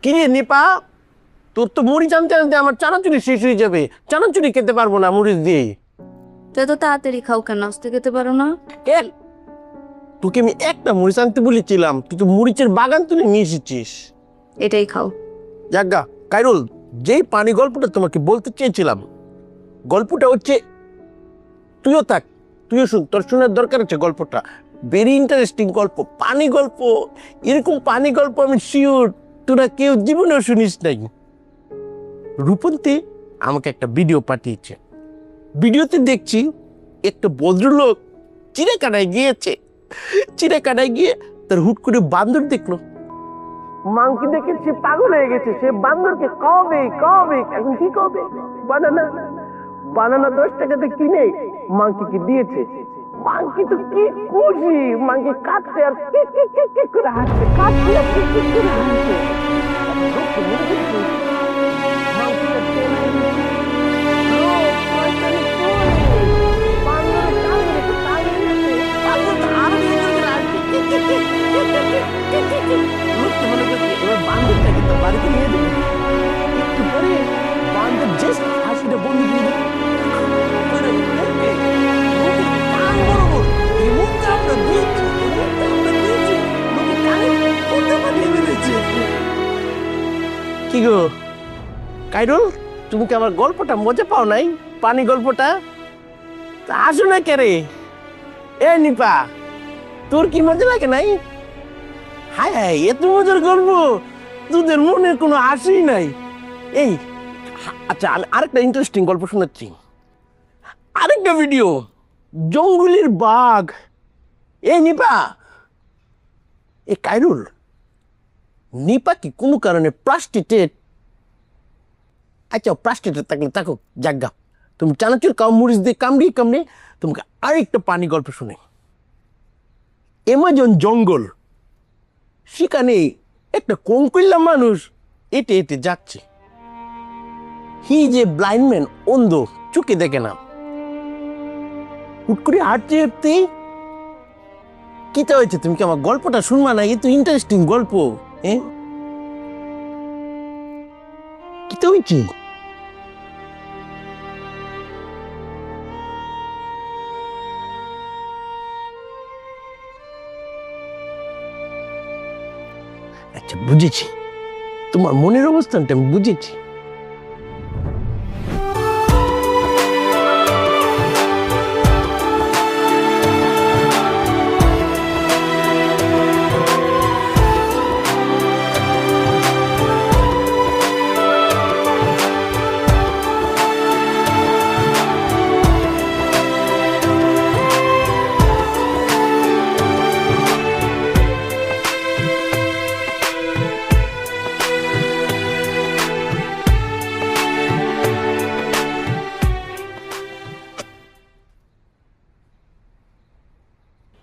কি রে নিপা, তোর তো মুড়ি জানতে জানতে আমার চানাচুরি শেষ হয়ে যাবে। চানাচুরি খেতে পারবো না মরিচ দিয়ে। তো এত তাড়াতাড়ি খাও কেন? আস্তে খেতে পারো না? কেন? তোকে আমি একটা মরিচ আনতে বলেছিলাম, তুই তো মরিচের বাগান তুলে নিয়ে এসেছিস। এটাই খাও। যাজ্ঞা কাইরুল, যেই পানি গল্পটা তোমাকে বলতে চেয়েছিলাম, গল্পটা হচ্ছে, তুইও থাক, তুইও শুন, তোর শোনার দরকার আছে গল্পটা। ভেরি ইন্টারেস্টিং গল্প, পানি গল্প। এরকম পানি গল্প আমি শিওর তোরা কেউ জীবনেও শুনিস নাই। রূপন্তী আমাকে একটা ভিডিও পাঠিয়েছে। ভিডিওতে দেখছি একটা ভদ্রলোক চিড়িয়াখানায় গিয়েছে। চিড়িয়াখানায় গিয়ে তার হুট করে বান্দর দেখলো। মাংকি দেখে সে পাগল হয়ে গেছে। সে বান্দরকে কবে কবে এখন কি কবে, বানানা বানানা 10 টাকাতে কিনে মাংকিকে দিয়েছে। মাংকি তো কি খুশি, মাংকি কাঁদছে আর কিক কিক কিক কিক করে হাসছে, কাঁদছে আর কিক কিক করে হাসছে। মাংকিটা চেনাই লোক পয়সানি করে বান্দরের টান রেখে টান রেখে বান্দরটা আরো সুন্দর করে হাসছে, kick kick kick kick kick kick kick kick. লোকটা মনে করছে এবার বান্দরটাকে তো বাড়িতে নিয়ে যাবে। একটু পরে বান্দর জাস্ট হাসিটা বন্ধ করে দিল। কি গো কাইরুল, তুমি কি আমার গল্পটা মজা পাও নাই? পানি গল্পটা তা আসো না কে রে? এ নিপা, তোর কি মজা লাগে নাই? হায় হায়, এত মজার গল্প তোদের মনে কোনো আসেই নাই। এই আচ্ছা, আমি আরেকটা ইন্টারেস্টিং গল্প শোনাচ্ছি। আরেকটা ভিডিও, জঙ্গলের বাঘ। এই নিপা, এ কাইরুল, নিপা কি কোনো কারণে প্লাস্টিকের, আচ্ছা প্লাস্টিকের থাকলে থাকুক জাগা, তুমি চানাচুর কাউ মরিচ দিয়ে কামড়িয়ে কামড়িয়ে তোমাকে আরেকটা পানি গল্প শুনে। অ্যামাজন জঙ্গল, সেখানে একটা কঙ্কইল্লা মানুষ এটে এটে যাচ্ছে। হি যে ব্লাইন্ড ম্যান, অন্ধ, চোখে দেখে না। হুট করে হাঁটতে হাঁটতে কিটা হয়েছে, তুমি কি আমার গল্পটা শুনবা না? এ তো ইন্টারেস্টিং গল্প। হ্যাঁ, কিটা হয়েছে? আচ্ছা বুঝেছি, তোমার মনের অবস্থানটা আমি বুঝেছি।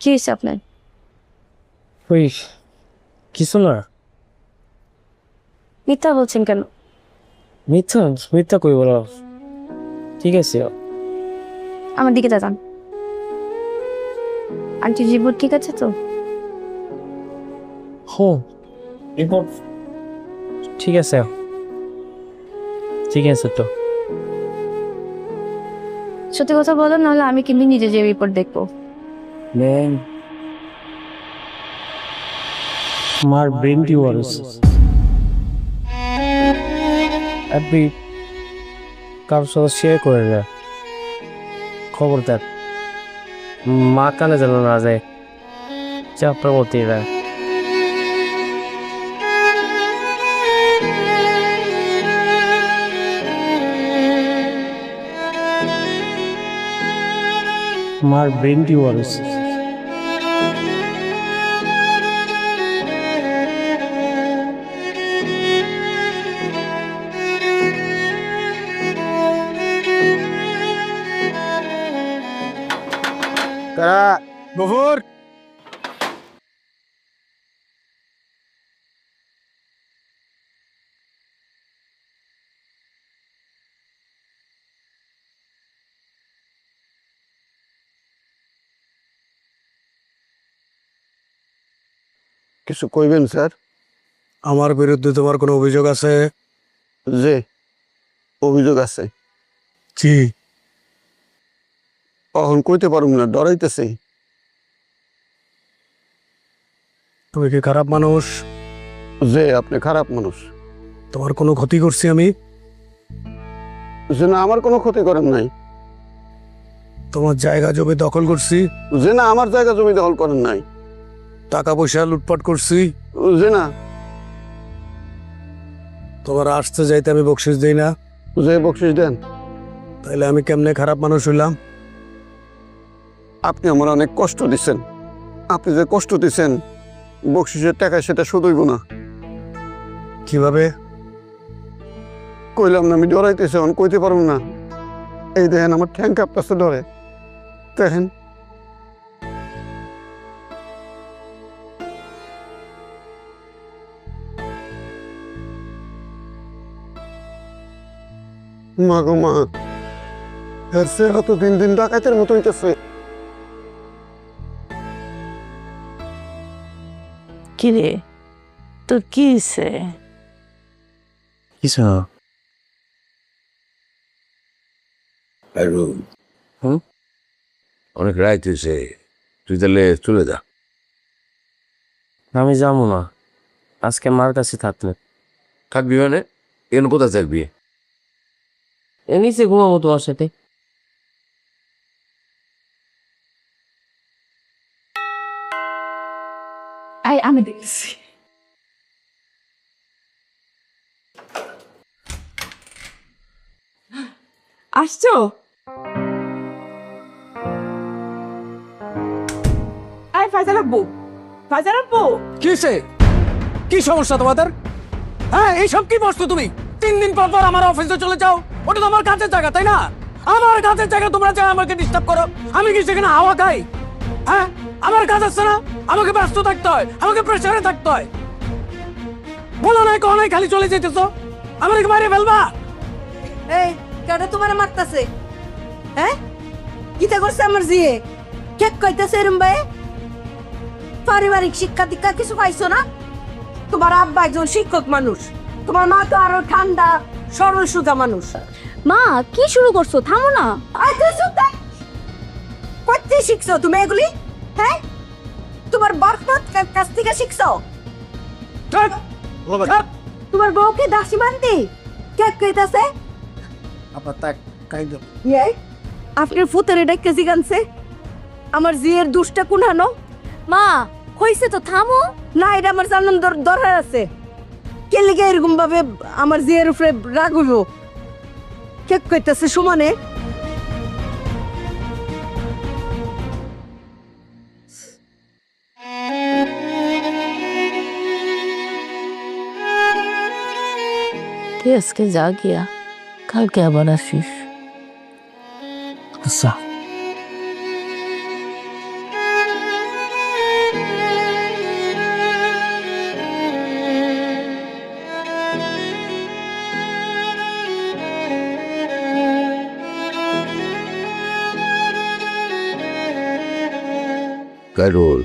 কি হয়েছে আপনার? ওই কিছু না। মিথ্যা বলছেন কেন? মিথ্যা মিথ্যা কই বলো? ঠিক আছে। আমার দিকে তাকান। আন্টির রিপোর্ট ঠিক আছে তো? হো, রিপোর্ট ঠিক আছে, ঠিক আছে তো। সত্যি কথা বলো, নাহলে আমি কিন্তু নিজে যে রিপোর্ট দেখবো। ম্যাম, আমার ব্রেন টিউমার হয়েছে। আপনি কারোর সাথে শেয়ার করে দেয়, খবরদার মা কানে যেন না যায়, চাপটা বলতেই দেয়। আমার ব্রেন টিউমার হয়েছে। গফুর, কিছু কইবেন স্যার? আমার বিরুদ্ধে তোমার কোনো অভিযোগ আছে? যে অভিযোগ আছে, জি। কখন কইতে পারুম না, ডরাইতেছে। তুমি কি খারাপ মানুষ? যে আপনি খারাপ মানুষ। তোমার কোনো ক্ষতি করছি আমি? যে না, আমার কোনো ক্ষতি করেন নাই। তোমার জায়গা জমি দখল করছি? যে না, আমার জায়গা জমি দখল করেন নাই। টাকা পয়সা লুটপাট করছি? যে না। তোমার আসতে যাইতে আমি বকশিস দেই না? যে বকশিস দেন। তাইলে আমি কেমনে খারাপ মানুষ হইলাম? আপনি আমার অনেক কষ্ট দিচ্ছেন। আপনি যে কষ্ট দিচ্ছেন, বকশিসের টাকায় সেটা শুধুইব না। কিভাবে? কইলাম না, আমি ডরাইতেছি, এখন কইতে পারুম না। এই দেখেন আমার ঠ্যাং কাঁপতেছে ডরে। দেখেন মা গো মা, এর চেহারা তো দিন দিন ডাকাতের মতো হইতেছে। কিরে তোর কি হইছে? কিছু না। অনেক রাইত হয়েছে, তুই তাহলে চলে যা। আমি যাবো না, আজকে মার কাছে থাকলে। থাকবি মানে? এন কোথায় থাকবি? এ নিচে ঘুমাবো তোমার সাথে। আমি দেখছি। আসছো? আয় ফাইজাল আব্বু, ফাইজাল আব্বু। কিসে? কি সমস্যা তোমাদের? হ্যাঁ, এইসব কি বসছো তুমি? 3 দিন পর পর আমার অফিসে চলে যাও। ওটা তো আমার কাজের জায়গা, তাই না? আমার কাজের জায়গা তোমরা চাই আমাকে ডিস্টার্ব করো। আমি কি সেখানে হাওয়া খাই? হ্যাঁ, আমার কাজ আছে না? আমাকে ব্যস্ত থাকতে হয়, আমাকে প্রেসারে থাকতে হয়। বলো নাই কখনোই খালি চলে যেতেছো? আমাকে বাইরে ফেলবা? এই কেডা তোমার মারতাছে? হ্যাঁ, কিতা করছে আমার জিয়ে? কেক কইতাছে এরম ভাই? পারিবারিক শিক্ষা দীক্ষা কিছু পাইছো না? তোমার আব্বা একজন শিক্ষক মানুষ, তোমার মা তো আরো ঠান্ডা সরল সুজা মানুষ। মা কি শুরু করছো, থামো না। করতে শিখছো তুমি এগুলি? হ্যাঁ, তোমার বরকত কাছ থেকে শিখছো? চুপ! চুপ! তোমার বউকে দাসী মানতি? কেক কইতাছে? আপনার তাক কাইন্দ। আপনার ফুতারে ডাক্কে জিগানছে আমার জিয়ের দুষ্টা কুনানো? মা হইছে তো, থামো। না, এটা আমার জানান দরকার আছে। কে লিগে এরকম ভাবে আমার জিয়ের উপরে রাগ হইব? কেক কইতাছে সমানে। তুই আজকে যা গিয়া, কালকে আবার আসিস। আচ্ছা। কাইরুল,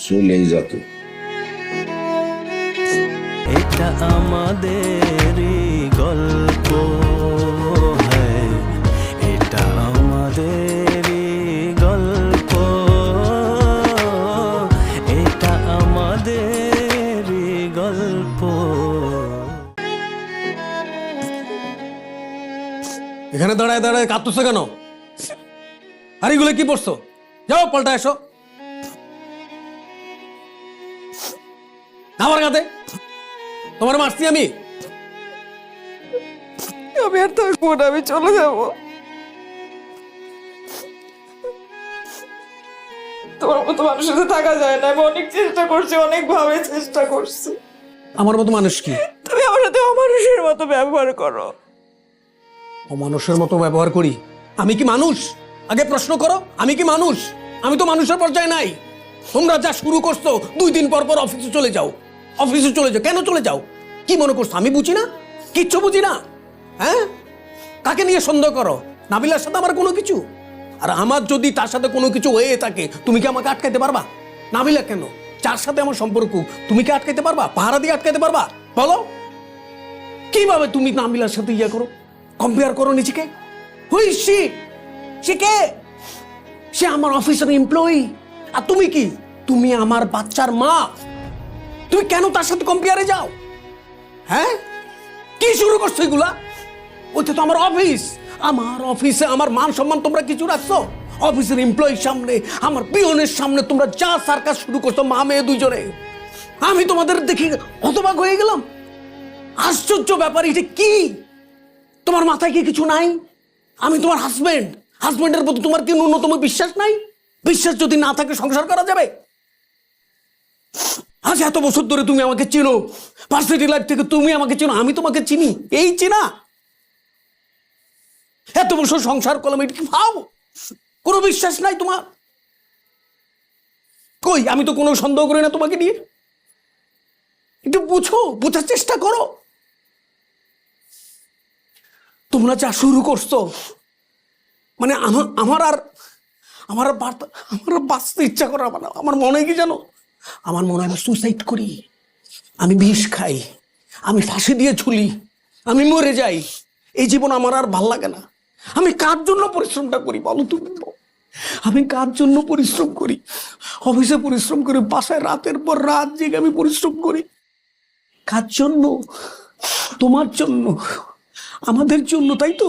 চলেই যা তুই। এটা আমাদেরই গল্প, হ্যাঁ এটা আমাদেরই গল্প, এটা আমাদেরই গল্প। এখানে দাঁড়ায় দাঁড়ায় কাঁদতেছো কেন? আর এগুলো কি পড়ছো? যাও পাল্টা এসো। আমার কাছে তোমার মারছি আমি? আমি আর থাকবো না, আমি চলে যাব। তোমার মতো মানুষের সাথে থাকা যায় না। আমি অনেক চেষ্টা করছি, অনেক ভাবে চেষ্টা করছি। আমার মতো মানুষ কি? তুমি আমার সাথে অমানুষের মতো ব্যবহার করো। অমানুষের মতো ব্যবহার করি? আমি কি মানুষ? আগে প্রশ্ন করো, আমি কি মানুষ? আমি তো মানুষের পর্যায়ে নাই। তোমরা যা শুরু করছো, 2 দিন পর পর অফিসে চলে যাও। অফিসে চলে যাও, কেন চলে যাও? কি মনে করছো আমি বুঝি না? কিচ্ছু বুঝি না? হ্যাঁ, কাকে নিয়ে সন্দেহ করো? নাবিলার সাথে আমার কোনো কিছু? আর আমার যদি তার সাথে কোনো কিছু হয়ে থাকে, তুমি কি আমাকে আটকাইতে পারবা? নাবিলা কেন? যার সাথে আমার সম্পর্ক, তুমি কি আটকাইতে পারবা? পাহারা দিয়ে আটকাইতে পারবা? বলো কিভাবে তুমি নাবিলার সাথে ইয়ে করো, কম্পেয়ার করো নিজেকে? হুই সে কে? সে আমার অফিসের এমপ্লয়ি, আর তুমি কি? তুমি আমার বাচ্চার মা। তুমি কেন তার সাথে কম্পেয়ারে যাও? হ্যাঁ, কি শুরু করছো এগুলা? ওইটা তো আমার অফিস। আমার অফিসে আমার মান সম্মান তোমরা কিছু রাখছো? অফিসের এমপ্লয়ির সামনে, আমার পিয়নের সামনে তোমরা যা সার্কাস শুরু করছো মা মেয়ে দুইজনে, আমি তোমাদের দেখে হতবাক হয়ে গেলাম। আশ্চর্য ব্যাপার, এটা কি? তোমার মাথায় কি কিছু নাই? আমি তোমার হাজবেন্ডের প্রতি তোমার কি ন্যূনতম বিশ্বাস নাই? বিশ্বাস যদি না থাকে সংসার করা যাবে? আজ এত বছর ধরে তুমি আমাকে চিনো, ভার্সিটি লাইফ থেকে তুমি আমাকে চিনো, আমি তোমাকে চিনি, এই চিনা। এত বছর সংসার করলাম, এটা কি ভাব? কোনো বিশ্বাস নাই তোমার? কই, আমি তো কোনো সন্দেহ করি না তোমাকে নিয়ে। একটু বোঝার চেষ্টা করো। তোমরা যা শুরু করছো, মানে আমার আর বাঁচতে ইচ্ছা করে না। আমার মনে হয় কি জানো? আমার মনে হয় আমি সুইসাইড করি, আমি বিষ খাই, আমি ফাঁসি দিয়ে ঝুলি, আমি মরে যাই। এই জীবন আমার আর ভাল লাগে না। আমি কার জন্য পরিশ্রমটা করি বলো তুমি? আমি কার জন্য পরিশ্রম করি? অফিসে পরিশ্রম করি, বাসায় রাতের পর রাত জেগে আমি পরিশ্রম করি। কার জন্য? তোমার জন্য, আমাদের জন্য, তাই তো?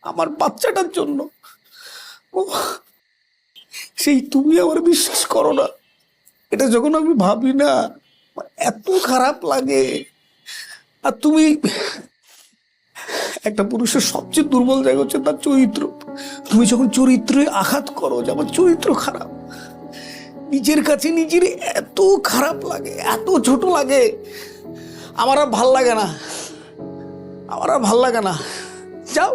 আমার বাচ্চাটার জন্য। ও, সেই তুমি আমার বিশ্বাস করো না। এটা যখন আমি ভাবি না, এত খারাপ লাগে। আর তুমি, একটা পুরুষের সবচেয়ে দুর্বল জায়গা হচ্ছে তার চরিত্র। তুমি যখন চরিত্রে আঘাত করো যে আমার চরিত্র খারাপ, নিজের কাছে নিজের এত খারাপ লাগে, এত ছোট লাগে, আমার আর ভাল লাগে না। যাও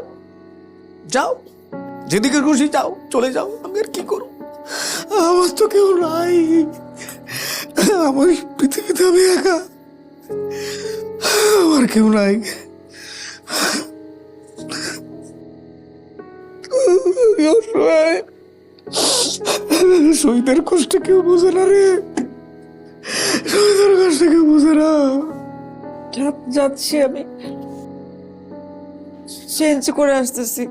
যাও, যেদিকে খুশি যাও, চলে যাও, আমি আর কি করব? আমার তো কেউ নাই, আমার পৃথিবীতে আমি একা, আমার কেউ নাই। শহীদের কষ্ট কেউ বোঝে না রে, শহীদের কষ্ট কেউ বোঝে না। যাচ্ছি, আমি চেঞ্জ করে আসতেছি।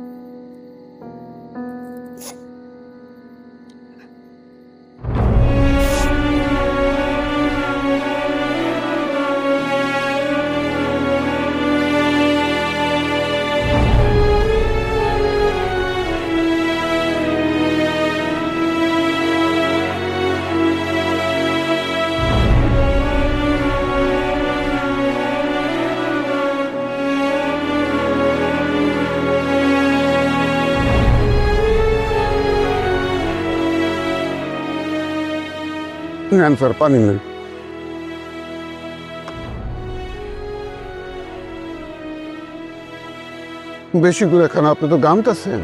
নেন স্যার, পানি নেন। বেশি করে খান, আপনি তো গামতাছেন।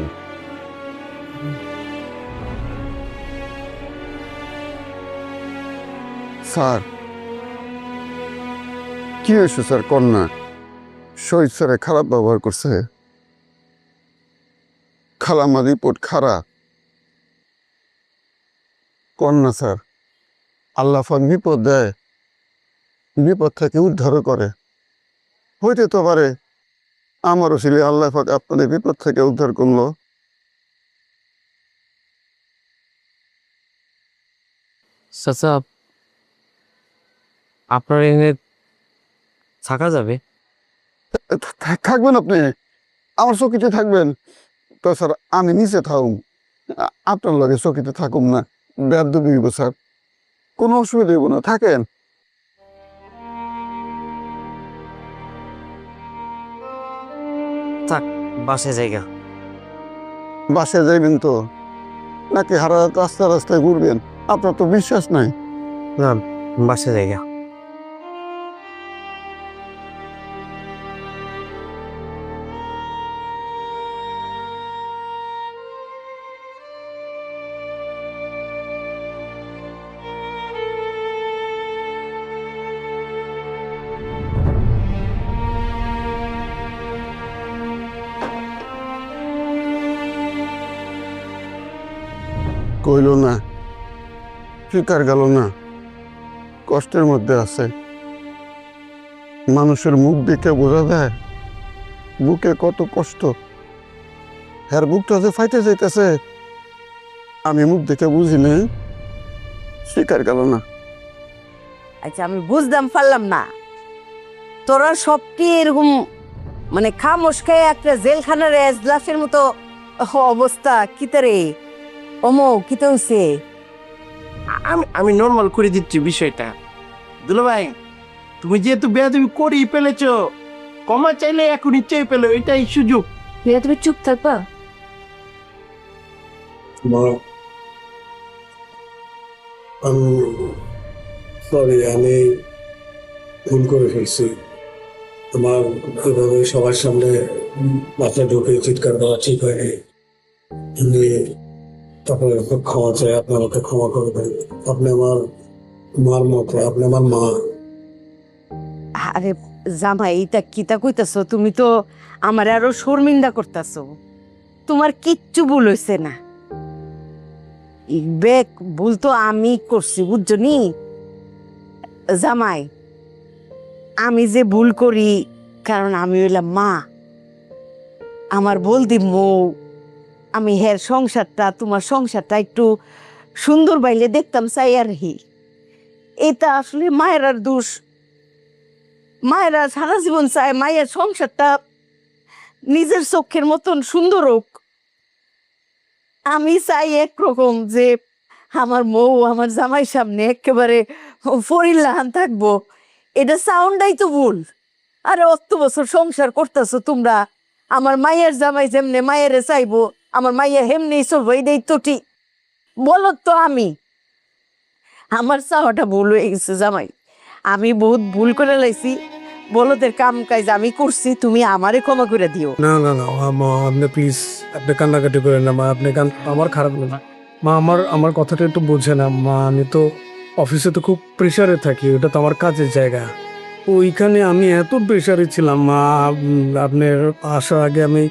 স্যার কি হয়েছে স্যার? কন্যা শহীদ স্যারে খারাপ ব্যবহার করছে, খালামার রিপোর্ট খারাপ। কন্যা স্যার, আল্লাহ পাক বিপদ দেয়, বিপদ থেকে উদ্ধার করে। হইতে তো পারে আমারও ছিল আল্লাহ পাক আপনাদের বিপদ থেকে উদ্ধার করলো। চাচা, আপনার এখানে থাকা যাবে? থাকবেন আপনি, আমার চকিতে থাকবেন তো স্যার। আমি নিচে থাকুম, আপনার লগে চকিতে থাকুম না, বেয়াদবি হইব স্যার। কোনো অসুবিধা হইব না, থাকেন। থাক, বাসে জায়গা। বাসায় যাইবেন তো নাকি হারা রাস্তায় রাস্তায় ঘুরবেন? আপনার তো বিশ্বাস নাই। না, বাসে জায়গা। কইল না, স্বীকার গেল না, কষ্টের মধ্যে আছে। মানুষের মুখ দেখে বোঝা যায় বুকে কত কষ্ট। হ্যার বুকটা যে ফাইটে যাইতেছে আমি মুখ দেখে বুঝি না, স্বীকার গেল না। আচ্ছা আমি বুঝতাম পারলাম না, তোরা সব কি এরকম মানে খামোশ খেয়ে একটা জেলখানার এজলাসের মতো অবস্থা? কিতারে অমো কিতে হইছে? আমি আমি নর্মাল করে দিচ্ছি বিষয়টা। দুলা ভাই, তুমি যেহেতু বেয়াদবি করেই ফেলেছো, ক্ষমা চাইলে এখনই চেয়ে পেলে, এটাই সুযোগ। তুমি চুপ থাকবা? মা, আমি সরি, আমি ভুল করে ফেলছি। আমার এভাবে সবার সামনে মাথা ঢুকে চিৎকার করা ঠিক হয়নি। আমি আপনার ক্ষমা চাই, আপনি আমাকে ক্ষমা করে দেন। আপনি আমার মার মতো, আপনি আমার মা। আরে জামাই, এটা কিতা কইতাছো? তুমি তো আমার আরো শর্মিন্দা করতাছো। তোমার কিচ্ছু ভুল হইছে না। বেক ভুল তো আমি করছি, বুঝছো নি জামাই? আমি যে ভুল করি কারণ আমি হইলাম মা, আমার বলদি মৌ। আমি হের সংসারটা, তোমার সংসারটা একটু সুন্দর বাইলে দেখতাম চাই আর হি। এটা আসলে মায়ের দোষ। মায়েরা সারা জীবন চায় মায়ের সংসারটা নিজের চোখের মতন সুন্দর হোক। আমি চাই একরকম যে আমার মৌ আমার জামাই সামনে একেবারে ফরিল্লাহান থাকবো। এটা সাউন্ডাই তো ভুল। আরে অত বছর সংসার করতেছো তোমরা, আমার মায়ের জামাই যেমনে মায়ের চাইবো, আমার মাইয়া হেমনি চলবো, এটাই তো ঠিক। বলো তো আমি, আমার চাওয়াটা ভুল হয়ে গেছে জামাই। আমি বহুত ভুল করে লাইছি, বলদের কাম কাজ আমি করছি, তুমি আমারে ক্ষমা করে দিও। না না না মা, আপনি প্লিজ, আপনি কান্নাকাটি করেন না মা। আপনি আমার খারাপ লাগে মা, আমার কথাটা একটু বোঝে না মা। আমি তো অফিসে তো খুব প্রেশারে থাকি, ওটা তো আমার কাজের জায়গা। ওইখানে আমি এত প্রেশারে ছিলাম মা, আপনার আসার আগে আমি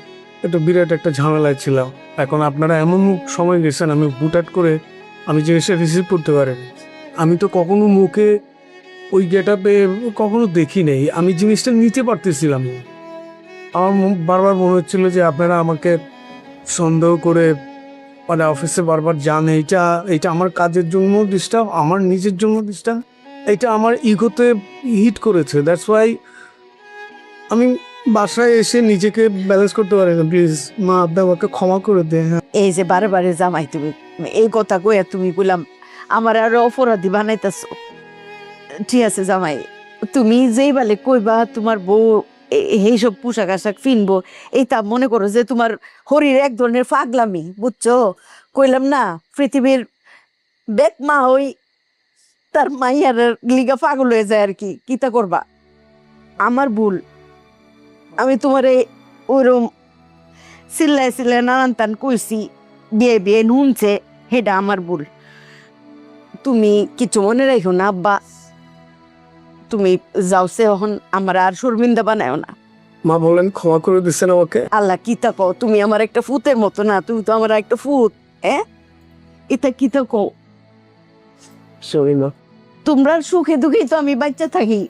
একটু বিরাট একটা ঝামেলায় ছিলাম। এখন আপনারা এমন সময় গেছেন, আমি হুটহাট করে আমি জিনিসটা রিসিভ করতে পারিনি। আমি তো কখনো মুখে ওই গেটআপে কখনো দেখি নেই, আমি জিনিসটা নিতে পারতেছিলাম না। আমার বারবার মনে হচ্ছিল যে আপনারা আমাকে সন্দেহ করে মানে অফিসে বারবার যান। এইটা আমার কাজের জন্য ডিস্টার্ব, আমার নিজের জন্য ডিস্টার্ব, এটা আমার ইগোতে হিট করেছে। দ্যাটস ওয়াই আমি বাসায় এসে নিজেকে ব্যালেন্স করতে পারি না। প্লিজ মা, আপনি আমাকে ক্ষমা করে দেন। এই যে বারে বারে জামাই তুমি এই কথা কইয়া তুমি বললাম আমার আরো অপরাধী বানাইতেছ। ঠিক আছে জামাই, তুমি যেই বেলে কইবা তোমার বউ এইসব পোশাক আশাক ফিনবো, এইটা মনে করো যে তোমার হরির এক ধরনের পাগলামি, বুঝছো? কইলাম না, পৃথিবীর বেক মা হই তার মাইয়ার লিগা পাগল হয়ে যায় আর কি। কিতা করবা, আমার ভুল। আমি তোমারে ওইরকম চিল্লায় চিল্লায় নানান তান কইছি, বিয়ে বিয়ে নুনছে, হেটা আমার ভুল। তুমি কিছু মনে রাখো না আব্বা, তুমি যাওছে এখন আমার আর শর্মিন্দা বানায় না। মা বলেন ক্ষমা করে দিচ্ছেন আমাকে। আল্লাহ কিতা কও, তুমি আমার একটা ফুতের মতো না, তুমি তো আমার একটা ফুত। এটা কিতা কও? সরি মা। তোমরা সুখে দুঃখেই তো আমি বাচ্চা থাকি।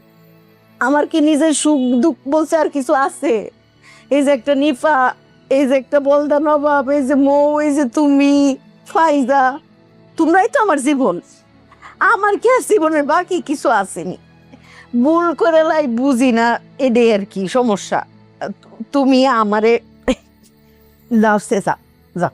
আমার কি নিজের সুখ দুঃখ বলছে আর কিছু আছে? এই যে একটা নিফা, এই যে একটা বলদা নবাব, এই যে মৌ, এই যে তুমি ফাইজা, তোমরাই তো আমার জীবন। আমার কি আর জীবনের বাকি কিছু আসেনি? ভুল করে লাই বুঝি না, এটাই আর কি সমস্যা। তুমি আমারে যাও শেষা যাও।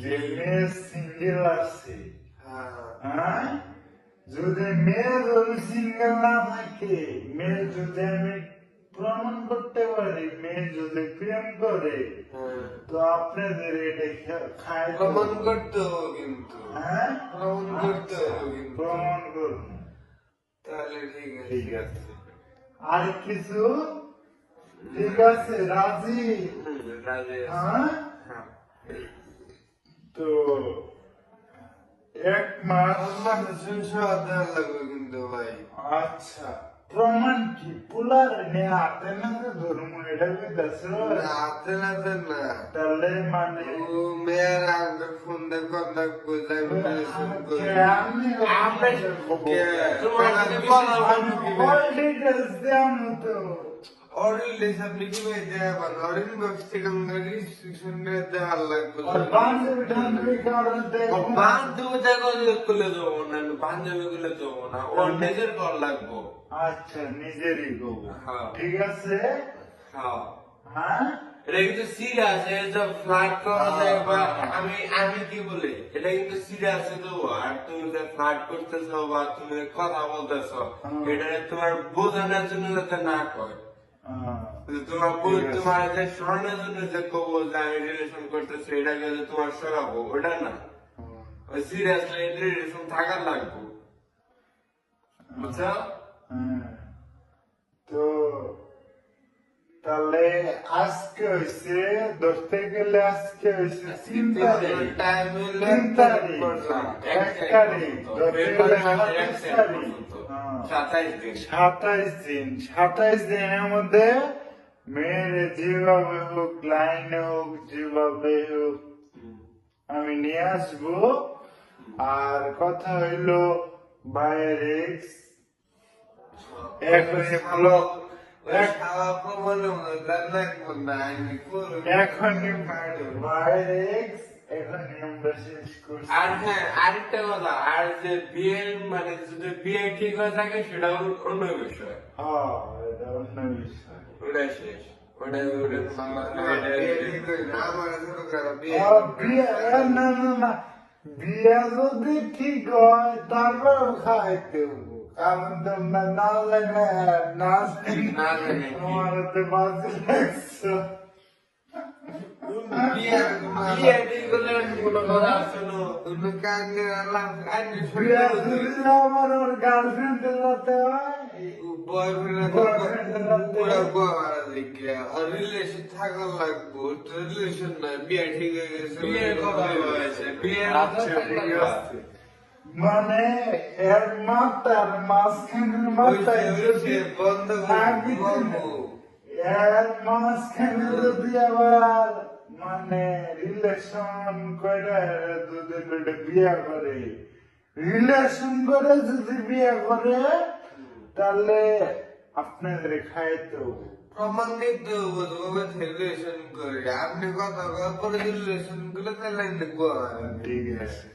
যে মেয়ে সিঙ্গেল আছে, হ্যাঁ, যদি মেয়ে যদি সিঙ্গেল না থাকে, মেয়ে যদি আমি প্রমাণ করতে পারি মেয়ে যদি প্রেম করে, তো আপনাদের এটা খায় প্রমাণ করতে হবে কিন্তু, হ্যাঁ প্রমাণ করতে হবে, প্রমাণ করুন তাহলে ঠিক আছে। আর কিছু ঠিক আছে, রাজি? হ্যাঁ, তো 1 মাস লাগবে কিন্তু ভাই। আচ্ছা, প্রমাণ কি? পুলার নে হাতে নাতে ধর্ম এটা কইতাছ? হাতে নাতে না, তাহলে মানে ও মেয়ের আগে ফোন দে কথা কইলাই রিলেশন করে আমি তোমার ডিটেইলস দেন তো। অরিলেস আপনি কি ভাই দেবেন? অরিল ব্যবস্থা করে রেজিস্ট্রেশন করে দেওয়ার লাগবে। বান্ধবী টান্ধবী কারণ দেখো, বান্ধবী দেখো করলে দেবো না, বান্ধবী গুলো দেবো না, ওর নিজের কর লাগবো। আচ্ছা, নিজেরই করবো, ঠিক আছে। হ্যাঁ, এটা কিন্তু সিরিয়াস, এটা ফ্লার্ট করা যায় বা আমি কি বলি, এটা কিন্তু সিরিয়াস তো। আর তুমি যে ফ্লার্ট করতেছো বা তুমি কথা বলতেছো, এটা তোমার বোঝানোর জন্য যাতে না কয়, তোমার যে স্বর্ণের জন্য যে কবো যে আমি রিলেশন করতেছি, এটাকে যে তোমার সরাবো, ওটা না, সিরিয়াসলি রিলেশন থাকার লাগবো, বুঝছো? তো তাহলে আজকে হয়েছে 10 থেকে গেলে আজকে হয়েছে 3 তারিখ, 27 দিনের মধ্যে মেয়ের যেভাবে হোক, লাইনে হোক, যেভাবে হোক আমি নিয়ে আসবো। আর কথা হইলো ভাইয়ের এক্স এখনই ভালো, এখনই ভাইয়ের এক্স এখনই আমরা শেষ করছি। আর হ্যাঁ, আরেকটা কথা, আর যে বিয়ে মানে যদি বিয়ে ঠিক হয়ে থাকে সেটা অন্য বিষয়। হ্যাঁ, এটা অন্য বিষয়, ওটা শেষ। বিয়ে যদি ঠিক হয় তারপর খাইতে হবো, কারণ তোমরা না জানে না জানি তোমার তো বাজে লাগছে। আমার ওর গার্লফ্রেন্ডের সাথে রিলেশন থাকা লাগবো, রিলেশন না, বিয়ে ঠিক হয়ে গেছে, বিয়ের কথা হয়েছে, বিয়ের মানে এর মাথার মাঝখানের মাথায় যদি বন্ধ এর মাঝখানে যদি আবার মানে রিলেশন করে যদি বিয়ে করে, রিলেশন করে যদি বিয়ে করে, তাহলে আপনাদের খাইতে হবে, প্রমাণ দিতে হবে রিলেশন করে। আপনি কথা পরে রিলেশন করে তাহলে ঠিক আছে।